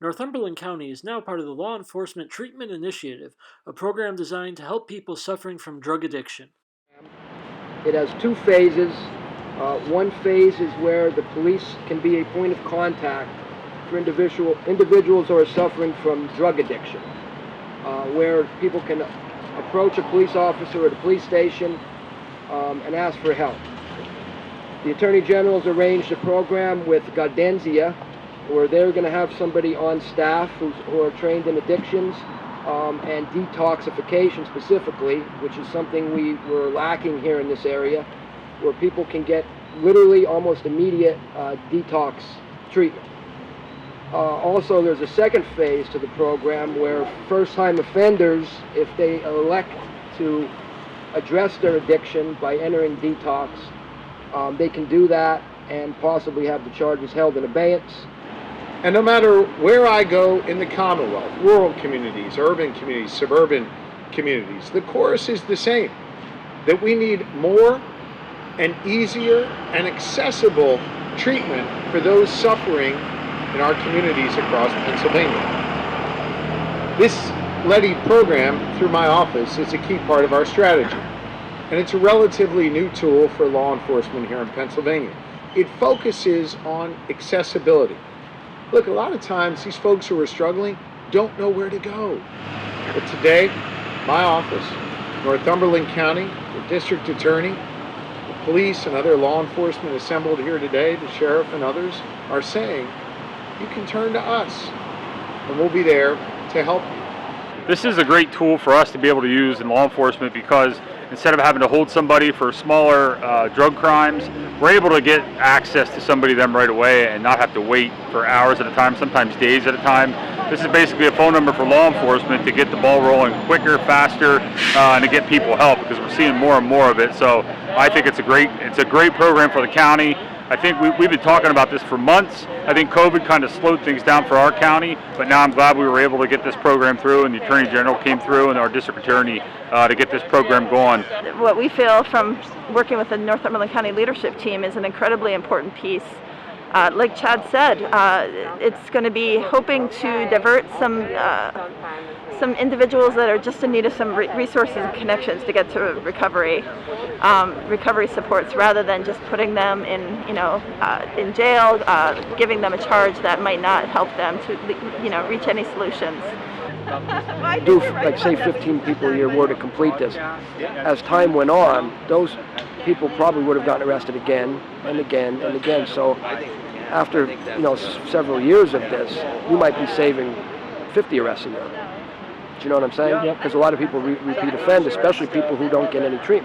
Northumberland County is now part of the Law Enforcement Treatment Initiative, a program designed to help people suffering from drug addiction. It has two phases. One phase is where the police can be a point of contact for individuals who are suffering from drug addiction, where people can approach a police officer at a police station and ask for help. The Attorney General has arranged a program with Gardenzia, where they're going to have somebody on staff who are trained in addictions and detoxification specifically, which is something we were lacking here in this area, where people can get literally almost immediate detox treatment. Also, there's a second phase to the program where first-time offenders, if they elect to address their addiction by entering detox, they can do that and possibly have the charges held in abeyance. And no matter where I go in the Commonwealth, rural communities, urban communities, suburban communities, the chorus is the same, that we need more and easier and accessible treatment for those suffering in our communities across Pennsylvania. This LETI program through my office is a key part of our strategy, and it's a relatively new tool for law enforcement here in Pennsylvania. It focuses on accessibility. Look, a lot of times these folks who are struggling don't know where to go. But today, my office, Northumberland County, the district attorney, the police and other law enforcement assembled here today, the sheriff and others, are saying, you can turn to us and we'll be there to help you. This is a great tool for us to be able to use in law enforcement because instead of having to hold somebody for smaller drug crimes, we're able to get access to somebody them right away and not have to wait for hours at a time, sometimes days at a time. This is basically a phone number for law enforcement to get the ball rolling quicker, faster, and to get people help because we're seeing more and more of it. So I think it's a great program for the county. I think we've been talking about this for months. I think COVID kind of slowed things down for our county, but now I'm glad we were able to get this program through, and the Attorney General came through, and our district attorney to get this program going. What we feel from working with the Northumberland County leadership team is an incredibly important piece. Like Chad said, it's going to be hoping to divert some individuals that are just in need of some resources and connections to get to recovery supports, rather than just putting them in jail, giving them a charge that might not help them to reach any solutions. Do like say 15 people a year were to complete this. As time went on, those people probably would have gotten arrested again and again and again. So after several years of this, you might be saving 50 arrests a year. Do you know what I'm saying? Because a lot of people repeat offend, especially people who don't get any treatment.